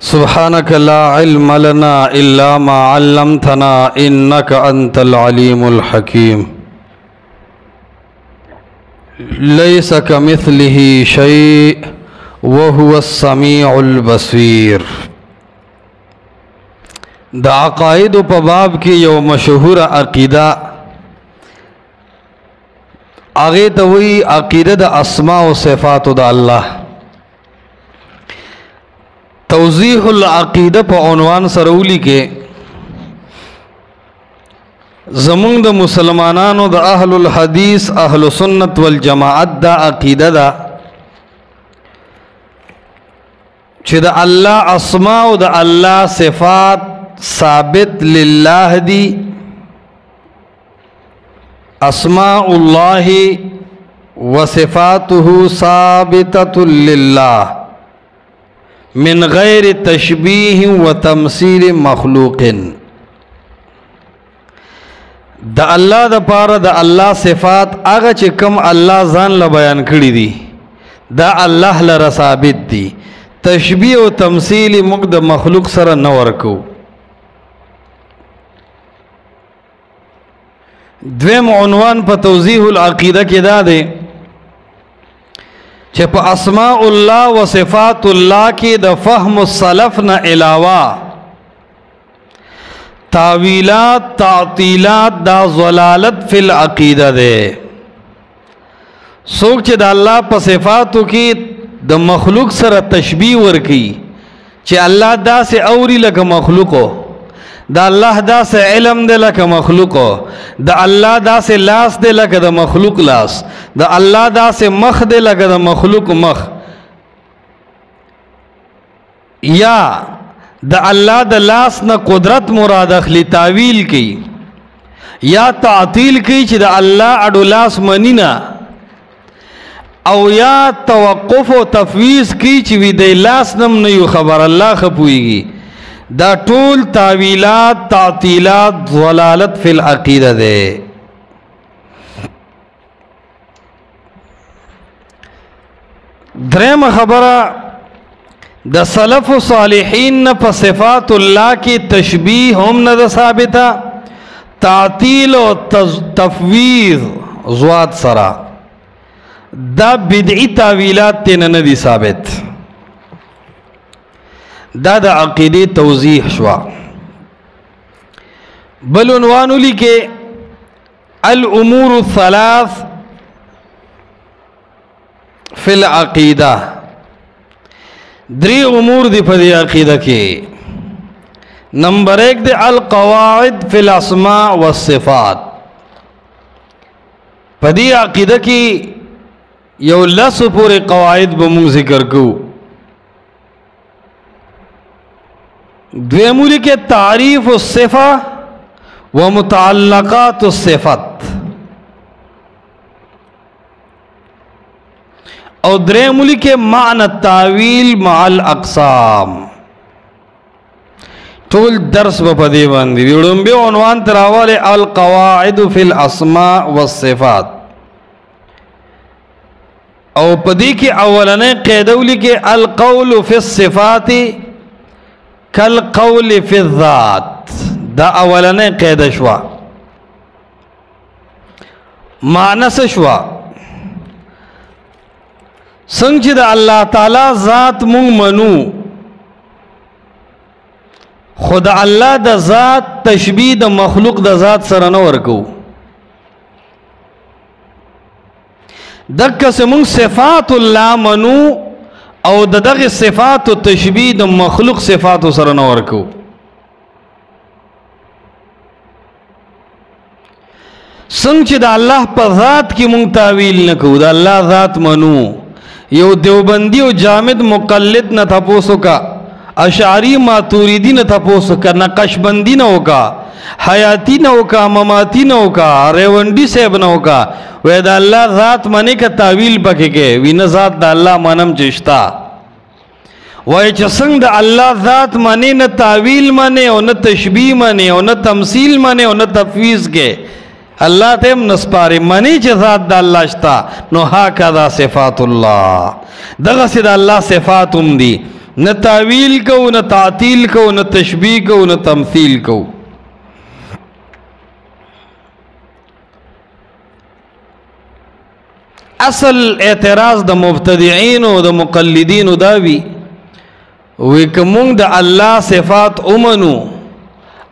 सुब्हानक ला इल्म लना इल्ला मा अल्लमतना इन्नक अंतल अलीमुल हकीम। लैसा कमिस्लिही शै व हुवस समीउल बसीर। द अक़ाइद प बाब की यो मशहूर अक़ीदा आगे तो वही अक़ीदा द अस्मा व सिफ़ात द अल्लाह। तौज़ीहुल अक़ीदा प उन्वान सरौली के ज़मुंग द मुसलमानानो द अहलुल हदीस अहलु सुन्नत वल जमाअत दा अक़ीदा दा छि द अल्लाह अस्मा व द अल्लाह सिफ़ात साबित लिल्लाह दी। अस्माउल्लाहि व सिफ़ातुहु साबिततुल लिल्लाह मिन गैर तशबीह व तमसील मखलूकिन। द अल्लाह द पारा द अल्लाह सिफ़ात आगा चे कम अल्लाह जान ला बयान करी दी द अल्लाह लरा साबित दी। तशबीह व तमसील मुक द मखलूक सरा न वर्को। द्वेम उन्वान प तौज़ीहुल अक़ीदा के दादे चे प अस्माउल्लाह व सिफ़ातुल्लाह की द फ़हम सलफ़ न अलावा तावीलात तातीलात दा ज़लालत फ़िल अक़ीदा दे। सोच चे द अल्लाह प सिफ़ातु की द मखलूक सर तशबीह वर्की चे अल्लाह दा से औरी लक मखलूको, द अल्लाह दा से इल्म दे लक मखलूको, द अल्लाह दा से लास दे लक द मखलूक लास, द अल्लाह दा से मख दे लक द मखलूक मख, या द अल्लाह द लास न कुदरत मुराद अखली तावील की या तातील की च द अल्लाह अडो लास मनीना औ या तवक़ुफ़ व तफ़वीज़ की च वी दे लास नम नहीं खबर अल्लाह खपुएगी। दा टूल तावीलात तातीलात ज़लालत फ़िल अक़ीदा दे। द्रेम खबरा द सलफ़ व सालिहीन न प सिफ़ातुल्लाह की तशबीह हम न द साबिता तातील व तफ़वीज़ ज़वात सरा दा बिदई तावीलात तेन न दी साबित। दादा अक़ीदी तौज़ीह शुआ। बल उन्वानुली के अल उमूर सलास फ़िल अक़ीदा द्री उमूर दी फदी अक़ीदा के। नंबर एक दे अल क़वाइद फ़िल अस्मा व सिफ़ात। फदी अक़ीदा की यो लस पूरे क़वाइद बमुंग ज़िक्र को। द्वेमुली के तारीफ़ सिफ़ा व मुतअल्लक़ात सिफ़त और द्वेमुली के माना तावील माल अक़साम। टोल दर्स बपदे बंदी विडुम्बे उन्वान तरावले अल क़वाइद फ़िल अस्मा व सिफ़ात और पदी के अवलने क़ैदौली के अल क़ौल फ़िस सिफ़ाती कल क़ौल फ़िज़्ज़ात। दा अवलने क़ैद शुआ मानस शुआ संग द अल्लाह ताला ज़ात मुंग मनु खुदा अल्लाह द ज़ात तशबीह द मखलूक द ज़ात सर न वर्को। दक्क से मुंग सिफ़ातुल्लाह मनु और ददग सिफ़ात तशबीह द मखलूक सिफ़ात सर न वर्को। संग द अल्लाह पर ज़ात की मुंग तावील न को द अल्लाह ज़ात मनु यो देवबंदी व जामिद मुक़ल्लिद न थपोसो का अशारी मातुरीदी न थपोसो का नक़शबंदी न होका हयाती न होका ममाती न होका रेवंडी सेब न होका वह द अल्लाह ज़ात मने का तावील पके के विन ज़ात द अल्लाह मनम चिश्ता वह चसंग द अल्लाह ज़ात मने न तावील मने और न तशबीह मने और न तमसील मने और न तफ़वीज़ के अल्लाह तेम नस्पारे मनी ज़ात द अल्लाह श्ता नो हाकदा सिफ़ातुल्लाह दगा सिदा अल्लाह सिफ़ात दी نہ تعویل کو نہ تعطیل کو نہ تشبیہ کو نہ تمثیل کو. اصل اعتراض د مبتدعين او د مقلدين داوی وی کوم د الله صفات اومنو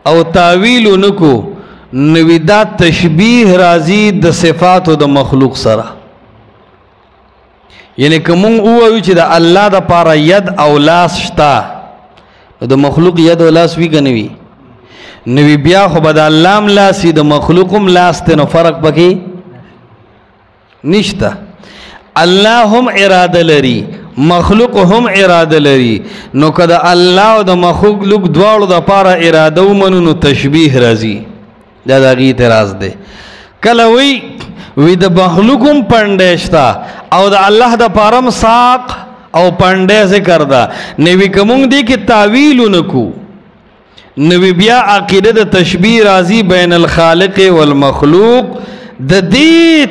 او تعویل نکو نو دا تشبیه راضی د صفات د مخلوق سره. یعنی کوم او چې د الله د پاره ید او لاس شتا د مخلوق ید او لاس وی کني نو بیا خو بد الله م لاس د مخلوقم لاس ته نو فرق پکې نشتا. الله هم اراده لري مخلوق هم اراده لري نو کده الله او د مخلوق دواړو د پاره اراده ومنو نو تشبیه راځي. دا دغه اعتراض دی. کله وی د مخلوقم پندشتا او د الله د پارم ساق او پنده ذکر دا نوی کوم دی کی تعویل نکو نوی بیا عقیده د تشبیه راځي بین الخالق والمخلوق د دې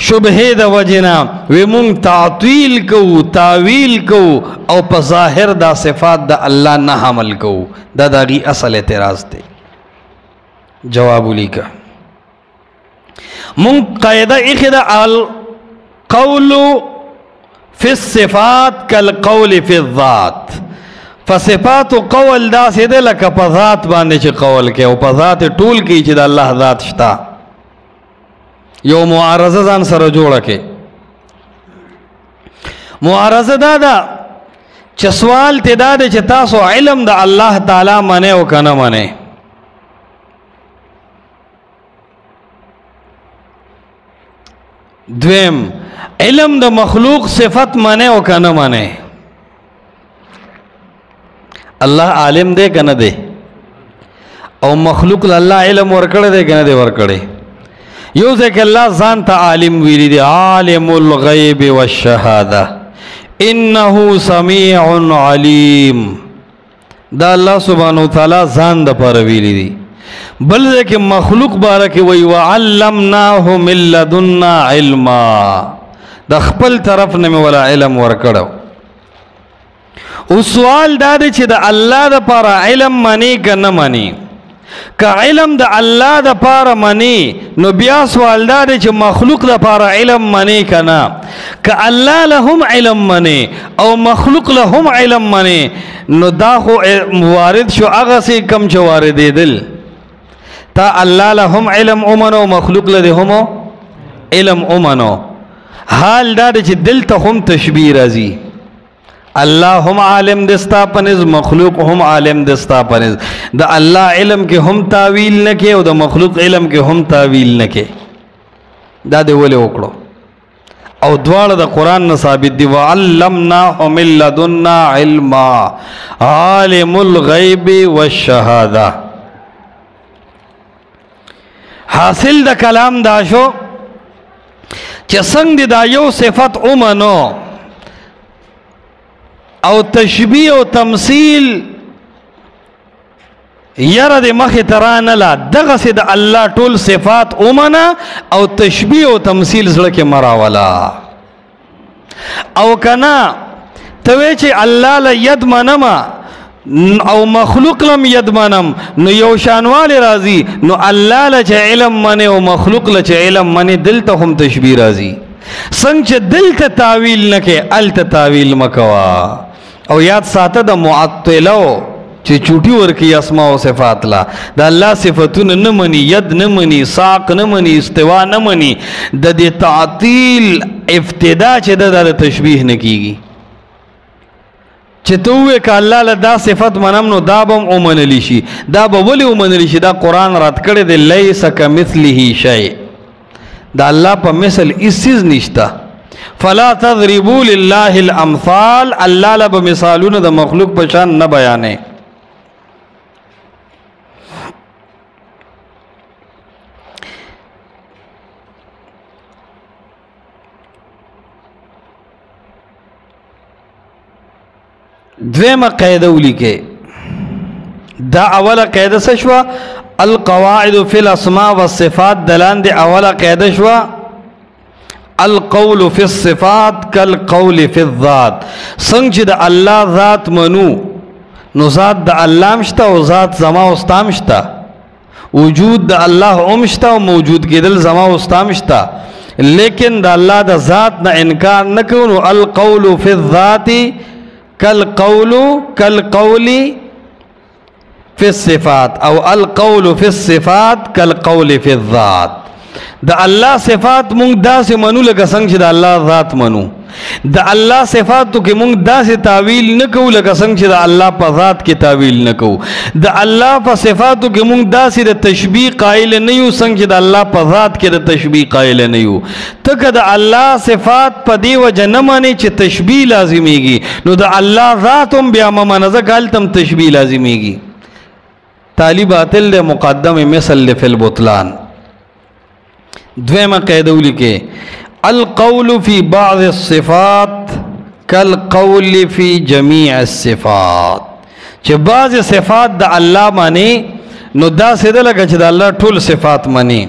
شبهه د وجنا وی مونږ تعطیل کو تعویل کو او په ظاهر دا صفات د الله نه حمل کو. دا دغه اصل اعتراض دی. جواب لیکا مونږ قاعده اخدا القول فی الصفات کالقول فی الذات. فصفات قول دا سیده لکه په ذات باندې چې قول کې او په ذات ټول کې چې د الله ذات شتا. یو معارضه ځان سره جوړه کې. معارضه دا چې سوال ته دا چې تاسو علم د الله تعالی منه او کنه منه. دویم علم د مخلوق صفت منه او کنه منه. الله عالم دے کنه دے او مخلوق الله علم ورکړه دے کنه دے ورکړه. یو ځکه الله ځان ته عالم ویلی دی عالم الغیب والشهاده انه سمیع علیم. دا الله سبحانه وتعالی ځان د پر ویلی دی. بل ځکه مخلوق بارک وی وعلمناه من لدنا علما. د خپل طرف نه ولا علم ورکړو. او سوال دا دی چې د الله د پر علم معنی کنه معنی. که علم د الله د پاره منی نو بیا سوال دا دی چې مخلوق د پاره علم منی کنه. که الله لهم علم منی او مخلوق لهم علم منی نو دا خو وارد شو هغه سي کم چې وارد دل. تا الله لهم علم اومنو مخلوق لهم علم اومنو. حال دا دی چې دل ته هم تشبیه راځي. الله هم عالم دستا پنز مخلوق هم عالم دستا پنز. د الله علم کې هم تعویل نکې او د مخلوق علم کې هم تعویل نکې. دا دی ولې وکړو او دواړه د قران نه ثابت دی. وعلمناه من لدنا علما عالم الغیب والشهاده. حاصل د کلام دا شو چې څنګه دا یو صفت اومنو او تشبیه او تمثیل یره د مخ ترانه لا دغه سي د الله ټول صفات اومنه او تشبیه او تمثیل زړه کې مراولا. او کنا ته چې الله له ید منما او مخلوق لم ید منم نو یو شانواله راضی نو الله له علم منه او مخلوق له علم منه دلته هم تشبیه راضی. څنګه دلته تعویل نکې الته تعویل مکوا. او یاد ساته د معطلو چې چوټي ورکی اسماء او صفات لا د الله صفاتونه نه مني ید نه مني ساق نه مني استوا نه مني. د دې تعطیل ابتدا چې د تشبیه نه کیږي چې توې ک الله له دا صفات منم نو دا بم اومنلی شي. دا به ولې اومنلی شي؟ دا قران رات کړی دی لیس کمثله شیء. دا الله په مثل اسیز نشتا. فلا تضربوا لله الامثال. الله له مثالونه د مخلوق په شان نه بیانې. دویمه قاعده ولیکه. دا اوله قاعده څه شو؟ القواعد فی الاسماء والصفات دلان دی اوله قاعده شو القول فی الصفات کالقول فی الذات. څنګه چې د الله ذات منو نو ذات د الله مشته او ذات زما او ستا مشته، وجود د الله مشته او موجود کېدل زما او ستا مشته، لیکن د الله د ذات نه انکار نه کوو. نو القول فی الذات کالقول فی الصفات او القول فی الصفات کالقول فی الذات. د الله صفات مونږ داسې منو لکه څنګه چې د الله ذات منو. د الله صفاتو کې مونږ داسې تعویل نه کوو لکه څنګه چې د الله په ذات کې تعویل نه کوو. د الله په صفاتو کې مونږ داسې د تشبیه قائل نه یو څنګه چې د الله په ذات کې د تشبیه قائل نه یو. ته که د الله صفات په دې وجه نه منې چې تشبیه لازمیږي، نو د الله ذات هم بیا مه منه، ځکه هلته هم تشبیه لازمیږي. تالی باطل د مقدم مثل فی البطلان. دویمه قاعده ولیکئ، القول فی بعض الصفات کالقول فی جمیع الصفات. چې بعض صفات د الله معنی نو دا سیده لکه چې د الله ټول صفات معنی.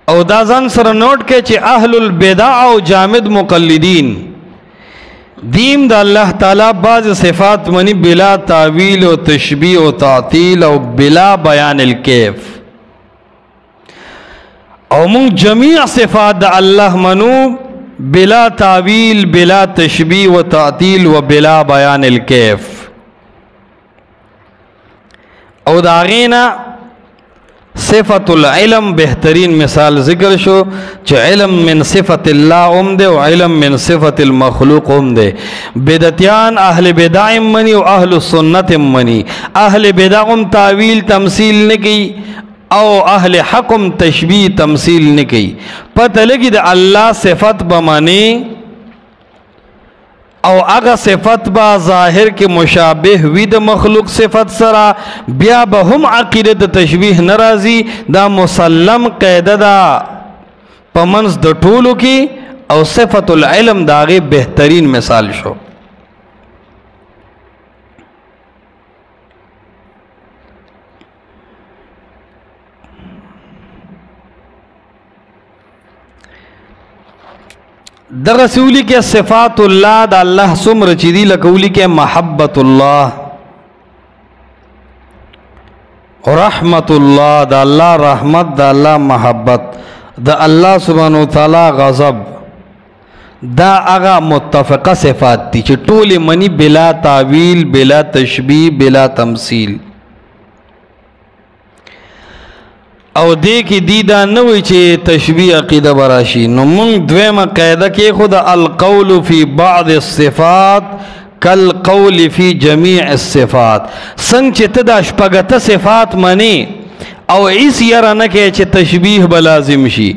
او دا ځان سره نوٹ کړئ چې اهل البدع او جامد مقلدین دیم د الله تعالی بعض صفات منی بلا تعویل و تشبیه و تعطیل او بلا بیان الکیف، او مونږ جمیع صفات د الله منو بلا تعویل بلا تشبیه و تعطیل و بلا بیان الکیف. او دا غینا صفت العلم بہترین مثال ذکر شو چې علم من صفت الله هم دے و علم من صفت المخلوق هم دے. بدعتیان اہل بدع منی و اہل سنت منی. اہل بدع هم تعویل تمثیل نکی او اہل حکم تشبیہ تمثیل نکی. پتہ لگی دا اللہ صفت بمانی او اگا صفت با ظاہر کے مشابہ وی دا مخلوق صفت سرا بیا با ہم عقیدت تشبیہ نرازی. دا مسلم قیدہ دا پمنز دا ٹولو کی او صفت العلم دا غی بہترین مثال شو. دغسولی کے صفات اللہ دا اللہ سمر چیدی لکولی کے محبت اللہ، رحمت اللہ دا اللہ رحمت، دا اللہ محبت، دا اللہ سبحانہ وتعالی غضب، دا اغا متفقہ صفات تی چی طول منی بلا تعویل بلا تشبیہ بلا تمثیل. او دے کی دیدہ نوی چے تشبیہ عقیدہ براشی. نو منگ دویمہ قیدہ کے خود القول فی بعض الصفات کالقول فی جمیع الصفات. سنگ چے تدا شپگت صفات منی او اس یرہ نکے چے تشبیہ بلازم شی،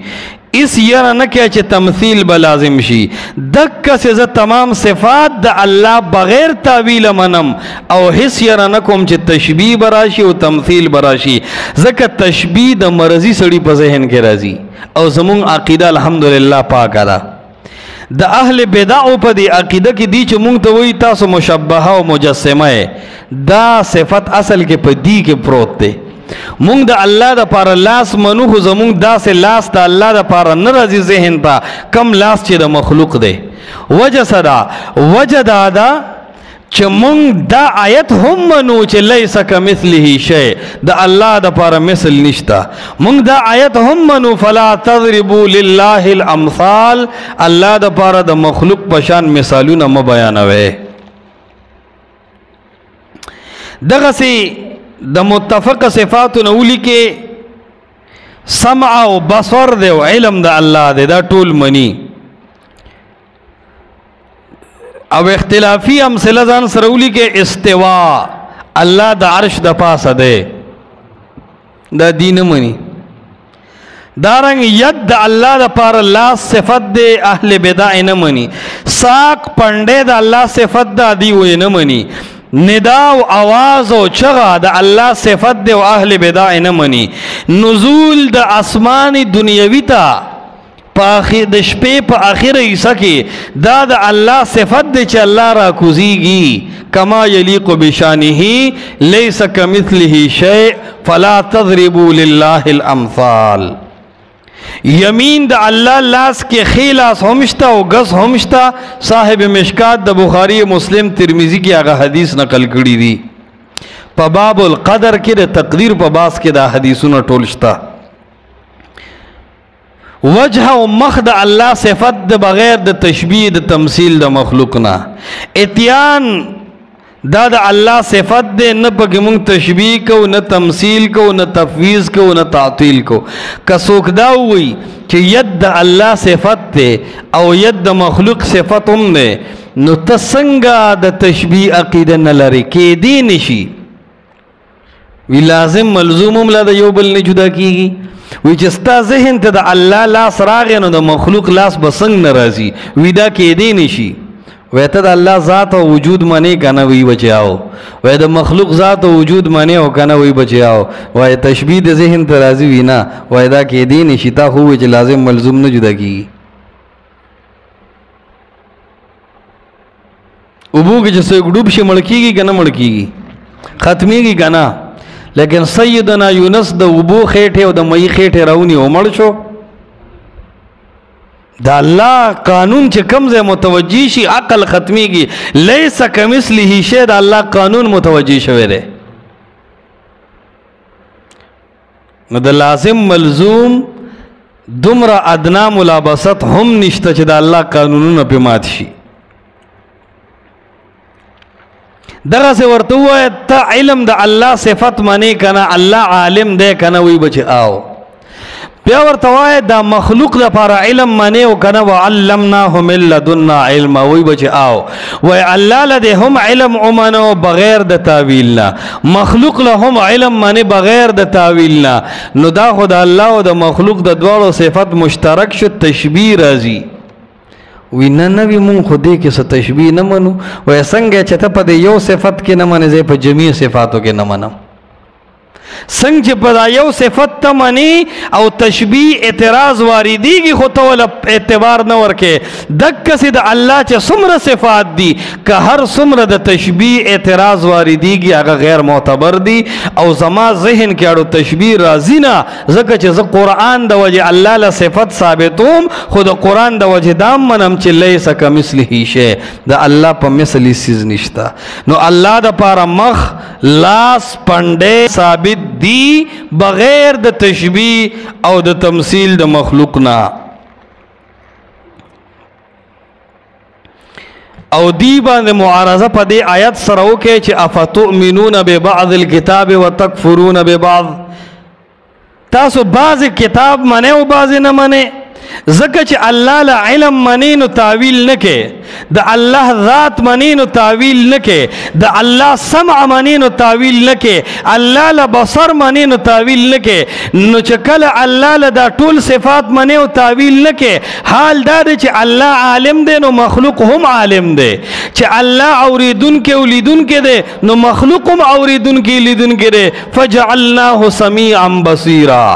اس یرہ نکے چے تمثیل بلازم شی. دکا سے تمام صفات دا اللہ بغیر تعویل منم او حس یرہ نکم چے تشبیہ براشی و تمثیل براشی. زکا تشبیہ دا مرضی سڑی پا ذہن کے رازی. او زمون عقیدہ الحمدللہ پاکا دا دا اہل بدعو پا دی عقیدہ کی دی چے مونگ تا وہی تاسو مشبہہ و مجسمہ ہے. دا صفت اصل کے پا دی کے پروت دے. مونگ دا اللہ دا پارا لاس منو خو زمونگ دا سے لاس دا اللہ دا پارا نرازی ذہن تا کم لاس چی دا مخلوق دے. وجہ صدا وجہ دا چی مونگ دا آیت ہم منو چی لیسا کمثلی شے، دا اللہ دا پارا مثل نشتا. مونگ دا آیت ہم منو فلا تضربو للہ الامثال، اللہ دا پارا دا مخلوق پشان مثالونا مبیانوے. دغسی دا متفق صفات نولی کے سمع و بصر دے و علم دا اللہ دے دا طول منی. او اختلافی امثلہ زان سرولی کے استواء، اللہ دا عرش دا پاس دے دا دین منی. دارنگ ید دا اللہ دا پار اللہ صفت دے اہل بدع نمانی. ساک پنڈے دا اللہ صفت دا دیوئے نمانی. ندا و آواز و چغا دا اللہ صفت دے و اہل بدع نمانی. نزول دا اسمان دنیاوی تا دا شپے پا آخر عیسیٰ کی دا دا اللہ صفت دے چا اللہ را کزیگی کما یلیق بشانہی لیس کمثلہ شیء فلا تضربوا للہ الامثال. یمین د الله لاس کې خیلاس همشتا او غس همشتا. صاحب مشکات د بخاری مسلم ترمذی کې هغه حدیث نقل کړی دی په باب القدر کې د تقدیر په باس کې دا حدیثونه ټول شتا. وجه او مخ د الله صفت د بغیر د تشبیه د تمثيل د مخلوق نه. اتیان دا د الله صفت ده، نه پکې مونږ تشبیه کو، نه تمثيل کو، نه تفویض کو، نه تعطیل کو. که څوک دا وایي چې ید د الله صفت ده او ید د مخلوق صفت هم ده، نو ته څنګه د تشبیه عقیده نه لري؟ کېدی نشي. وی لازم ملزوم هم لا د یو بل نه جدا کیږي. وی چې ستا ذهن ته د الله لاس راغی نو د مخلوق لاس به څنګه نه راځي؟ وی دا کېدی نشي. وی ته د الله ذات او وجود منې کنه؟ وی بچیاو. وی د مخلوق ذات او وجود منې او کنه؟ وی بچیاو. وی تشبیه د ذهن ته راځي؟ وی نه. وی دا کېدی نشي. تا خو چې لازم ملزوم نه جدا کیږي. اوبو کې چې څوک ډوب شي مړ کیږي کنه؟ مړ کیږي، ختمیږي کنه. لیکن سیدنا یونس د اوبو خېټه او د مئی خېټه راونی او مړ شو. دا الله قانون چې کم ځای متوجی شي عقل ختمیږي. لیس کمثله شیء، دا الله قانون متوجی شوی دی. نو د لازم ملزوم دومره ادنا ملابست هم نشته چې د الله قانونونه په مات شي. دغه سے ورته وای ته علم د الله صفت معنی کنه؟ الله عالم دی کنه؟ وی بچ آو. بیا ورته وای دا مخلوق د لپاره علم معنی او کنه؟ وعلمناه من لدنا علم. وی بچ آو. وای الله لده هم علم امنو بغیر د تاویل نه، مخلوق له هم علم معنی بغیر د تاویل نه. نو دا خو د الله او د مخلوق د دواړو صفت مشترک شو، تشبیه راځي. وی نه نوی مون خو دې کې څه تشبیه نه منو. وای څنګه چې ته په دې یو صفت کې نه منې، زه په جمیع صفاتو کې نه منم. څنګه چې په یو صفت ته منی او تشبیه اعتراض واردېږي خو ته ول اعتبار نه ورکې. دک سي د الله چې څومره صفات دي که هر څومره د تشبیه اعتراض واردېږي هغه غیر معتبر دي. او زما ذهن کې اړو تشبیه راځي نه، ځکه چې زه قرآن د وجه الله له صفت ثابتوم، خو د قرآن د وجه دام منم چې لیس کمثله شیء، د الله په مثل سیز نشته. نو الله د پاره مخ، لاس، پنډې ثابت دی بغیر د تشبیه او د تمثيل د مخلوق نه. او دی باندې معارضه په دې آیت سره وکړي چې افتؤمنون ببعض الكتاب وتکفرون ببعض. تاسو بعض کتاب منه او بعض نه منه. ځکه چې الله له علم منی نو تاویل نه کې، د الله ذات منی نو تاویل نه کې، د الله سمع منی نو تاویل نه کې، الله له بصر منی نو تاویل نه کې. نو چې کله الله له دا ټول صفات منی او تاویل نه کې، حال دا دی چې الله عالم دی نو مخلوق هم عالم دی. چې الله اوریدونکي او لیدونکي دی نو مخلوق هم اوریدونکي لیدونکي دی. فجعلناه سميعا بصيرا.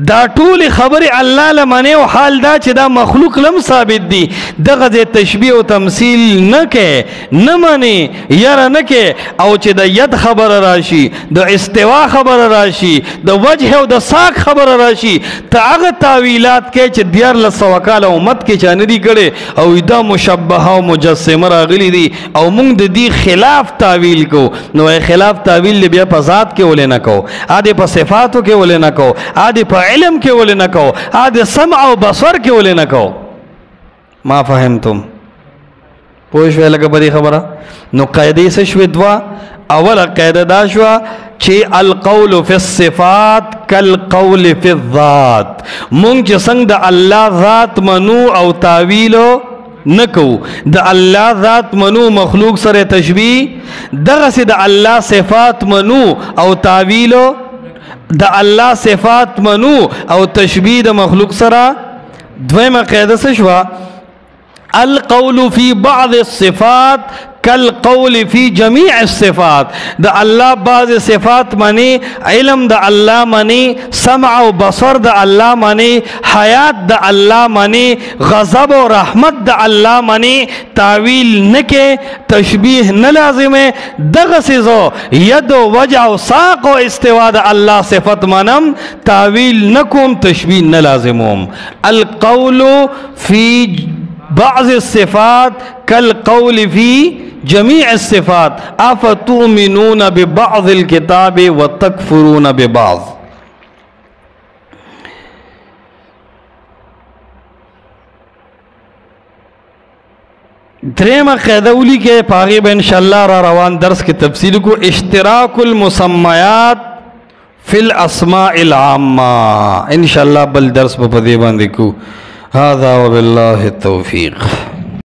دا ټول خبر الله لمنه او حال دا چې دا مخلوق لم ثابت دي. دغه تشبیه او تمثيل نه کې، نه منی یاره نه کې. او چې د ید خبر راشي، د استوا خبر راشي، د وجه او د ساق خبر راشي، ته هغه تعویلات کې چې دیار لسو کاله امت کې چانه دي کړي او دا مشبهه او مجسمه راغلي دي او موږ د دې خلاف تعویل کو. نو خلاف تعویل بیا په ذات کې ولې نه کو، اده په صفاتو کې ولې نه کو، اده په علم کې ولې نه کو، اده سمع او بصر کې ولې نه کو. ما فهمتم؟ پوه شوې لکه په دې خبره؟ نو قاعده څه شوې؟ دوا. اوله قاعده دا شوه چې القول فی الصفات کالقول فی الذات. مونږ چې څنګه د الله ذات منو او تعویلو نکو، د الله ذات منو مخلوق سره تشبیه، دغه سي د الله صفات منو او تعویلو، د الله صفات منو او تشبیه د مخلوق سره. دویمه قاعده څه شوه؟ القول فی بعض الصفات کل قول فی جمیع الصفات دا اللہ بعض صفات منی علم دا اللہ منی سمع و بصر دا اللہ منی حیات دا اللہ منی غضب و رحمت دا اللہ منی تعویل نکے تشبیح نلازمے دغسزو ید و وجع و ساق و استوا دا اللہ صفت منم تعویل نکم تشبیح نلازمم القول فی بعض الصفات كالقول في جميع الصفات افتؤمنون ببعض الكتاب وتكفرون ببعض. دریم قاعدہ اولی کے پاغی با انشاءاللہ را روان درس کی تفصیل کو اشتراک المسمیات فی الاسماء العامہ انشاءاللہ بل درس با پدیبان دیکھو. هذا وبالله التوفیق.